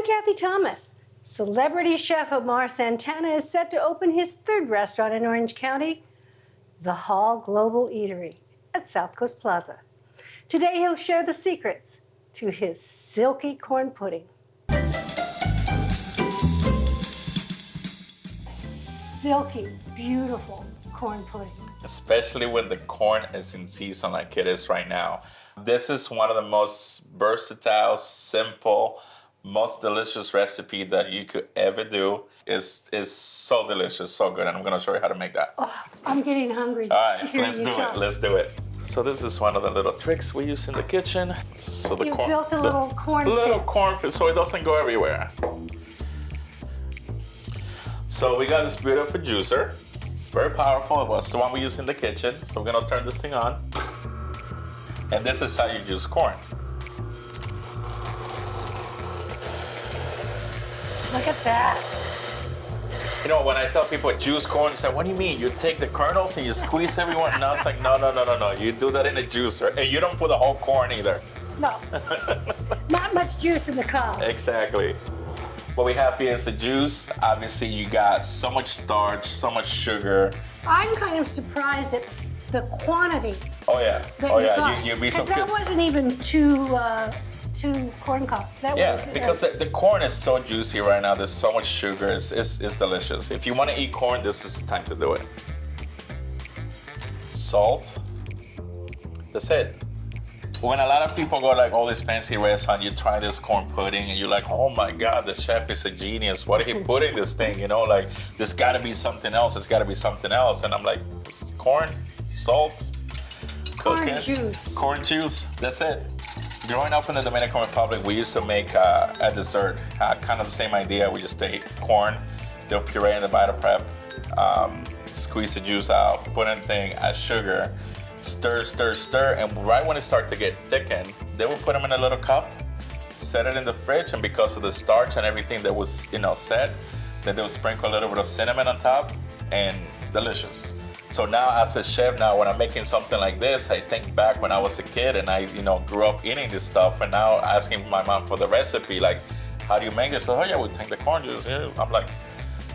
Cathy Thomas. Celebrity chef Amar Santana is set to open his third restaurant in Orange County, the Hall Global Eatery at South Coast Plaza. Today he'll share the secrets to his silky corn pudding. Silky, beautiful corn pudding. Especially when the corn is in season like it is right now. This is one of the most versatile, simple, most delicious recipe that you could ever do. Is so delicious, so good, and I'm gonna show you how to make that. Oh, I'm getting hungry. All right, let's do it. So this is one of the little tricks we use in the kitchen. So the You corn, built a little corn corn so it doesn't go everywhere. So we got this beautiful juicer. It's very powerful. It was the one we use in the kitchen. So we're gonna turn this thing on. And this is how you juice corn. Look at that. You know, when I tell people juice corn, they say, what do you mean? You take the kernels and you squeeze everyone? No, it's like, no. You do that in a juicer. And you don't put the whole corn either. No, not much juice in the cob. Exactly. What we have here is the juice. Obviously, you got so much starch, so much sugar. I'm kind of surprised at the quantity. Oh yeah. You'd be so. Because that wasn't even two corn cobs. That was, because the corn is so juicy right now. There's so much sugar. It's delicious. If you want to eat corn, this is the time to do it. Salt. That's it. When a lot of people go like all these fancy restaurants, you try this corn pudding and you're like, oh my God, the chef is a genius. What did he put in this thing? You know, like there's gotta be something else. It's gotta be something else. And I'm like, corn, salt, cooking, corn juice. That's it. Growing up in the Dominican Republic, we used to make a dessert, kind of the same idea. We just take corn, they'll puree in the vita prep, squeeze the juice out, put in thing, add sugar, stir, and right when it starts to get thickened, they will put them in a little cup, set it in the fridge, and because of the starch and everything that was, set, then they'll sprinkle a little bit of cinnamon on top, and delicious. So now as a chef, now when I'm making something like this, I think back when I was a kid and I, grew up eating this stuff, and now asking my mom for the recipe, like, how do you make this? Oh yeah, we take the corn juice. I'm like,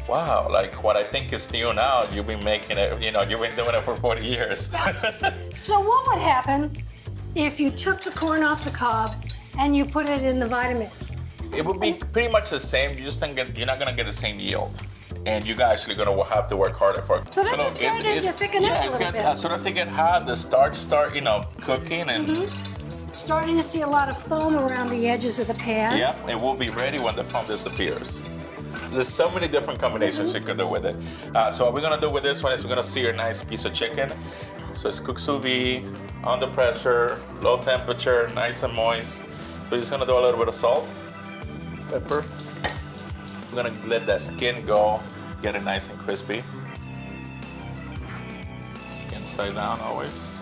wow, like what I think is new now, you've been making it, you've been doing it for 40 years. So what would happen if you took the corn off the cob and you put it in the Vitamix? It would be pretty much the same. You're not gonna get the same yield. And you're actually gonna have to work harder for it. So this is starting to thicken up a little bit. As soon as they get hot, the starch start, cooking and... Starting to see a lot of foam around the edges of the pan. Yeah, it will be ready when the foam disappears. There's so many different combinations you can do with it. So what we're gonna do with this one is we're gonna sear a nice piece of chicken. So it's cooked sous vide, under pressure, low temperature, nice and moist. So we're just gonna do a little bit of salt, pepper. We're gonna let that skin go, get it nice and crispy. Skin side down always.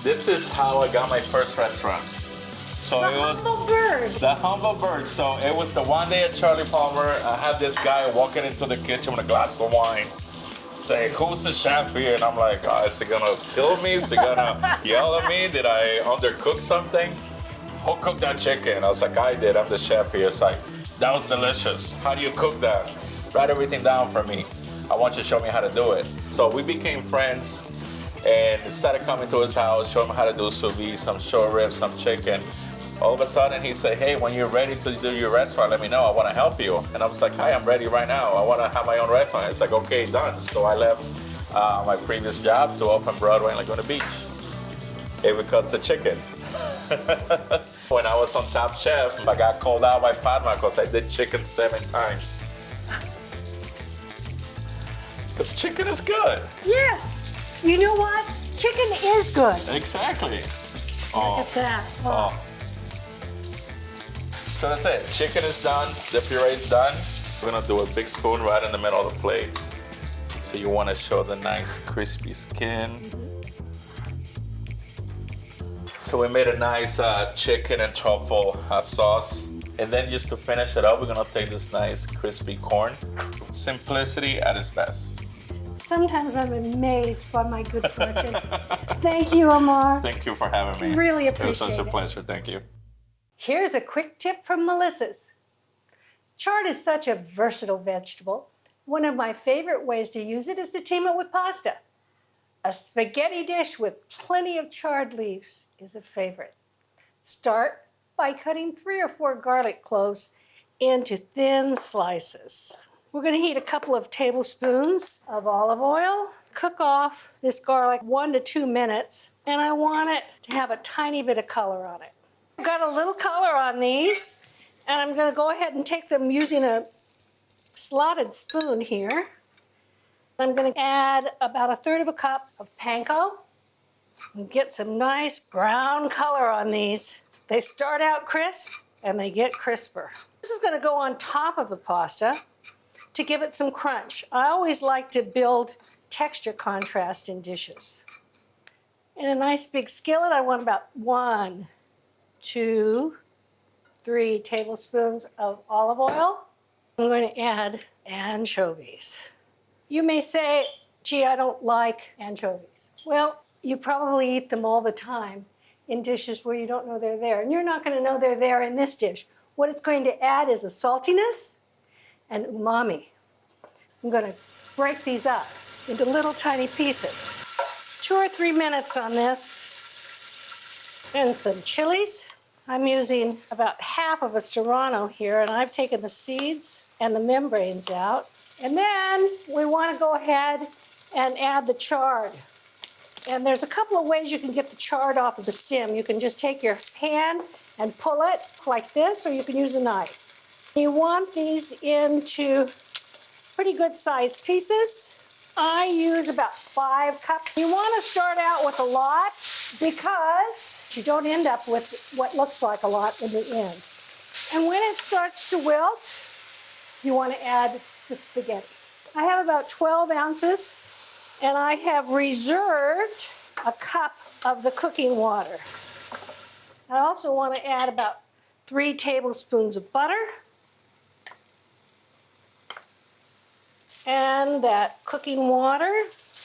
This is how I got my first restaurant. So the humble bird. The humble bird. So it was the one day at Charlie Palmer. I had this guy walking into the kitchen with a glass of wine, say, "Who's the chef here?" And I'm like, oh, is he gonna kill me? Is he gonna yell at me? Did I undercook something? Who cooked that chicken? I was like, I did. I'm the chef here. It's like, that was delicious. How do you cook that? Write everything down for me. I want you to show me how to do it. So we became friends and started coming to his house, show him how to do sous vide, some short ribs, some chicken. All of a sudden he said, hey, when you're ready to do your restaurant, let me know, I want to help you. And I was like, hi, I'm ready right now. I want to have my own restaurant. It's like, okay, done. So I left my previous job to open Broadway and Laguna Beach. It because the chicken. When I was on Top Chef, I got called out by Padma because I did chicken 7 times. Because chicken is good. Yes. You know what? Chicken is good. Exactly. Look at that. Oh. So that's it. Chicken is done. The puree is done. We're gonna do a big spoon right in the middle of the plate. So you want to show the nice crispy skin. So we made a nice chicken and truffle sauce. And then just to finish it up, we're gonna take this nice crispy corn. Simplicity at its best. Sometimes I'm amazed by my good fortune. Thank you, Amar. Thank you for having me. Really appreciate it. It was such a pleasure. Thank you. Here's a quick tip from Melissa's. Chard is such a versatile vegetable. One of my favorite ways to use it is to team it with pasta. A spaghetti dish with plenty of chard leaves is a favorite. Start by cutting 3 or 4 garlic cloves into thin slices. We're going to heat a couple of tablespoons of olive oil. Cook off this garlic 1 to 2 minutes, and I want it to have a tiny bit of color on it. I've got a little color on these, and I'm going to go ahead and take them using a slotted spoon here. I'm going to add about 1/3 cup of panko and get some nice brown color on these. They start out crisp and they get crisper. This is going to go on top of the pasta to give it some crunch. I always like to build texture contrast in dishes. In a nice big skillet, I want about 1, 2, 3 tablespoons of olive oil. I'm going to add anchovies. You may say, gee, I don't like anchovies. Well, you probably eat them all the time in dishes where you don't know they're there. And you're not going to know they're there in this dish. What it's going to add is the saltiness and umami. I'm going to break these up into little tiny pieces. 2 or 3 minutes on this. And some chilies. I'm using about half of a serrano here, and I've taken the seeds and the membranes out. And then we want to go ahead and add the chard. And there's a couple of ways you can get the chard off of the stem. You can just take your hand and pull it like this, or you can use a knife. You want these into pretty good sized pieces. I use about 5 cups. You want to start out with a lot because you don't end up with what looks like a lot in the end. And when it starts to wilt, you want to add the spaghetti. I have about 12 ounces, and I have reserved a cup of the cooking water. I also want to add about 3 tablespoons of butter. And that cooking water,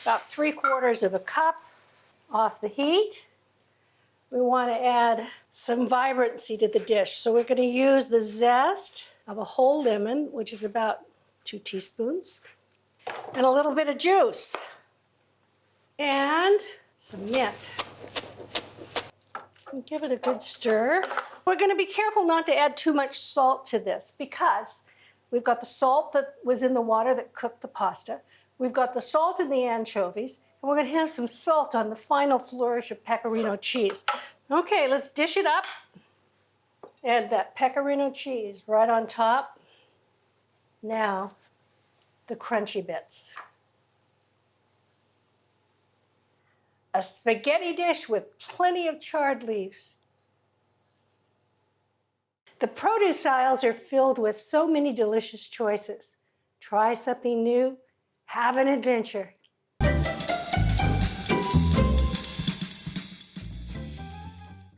about 3/4 of a cup off the heat. We want to add some vibrancy to the dish. So we're going to use the zest of a whole lemon, which is about 2 teaspoons, and a little bit of juice, and some mint. And give it a good stir. We're going to be careful not to add too much salt to this because we've got the salt that was in the water that cooked the pasta. We've got the salt in the anchovies, and we're going to have some salt on the final flourish of pecorino cheese. Okay, let's dish it up. Add that pecorino cheese right on top. Now, the crunchy bits. A spaghetti dish with plenty of chard leaves. The produce aisles are filled with so many delicious choices. Try something new, have an adventure.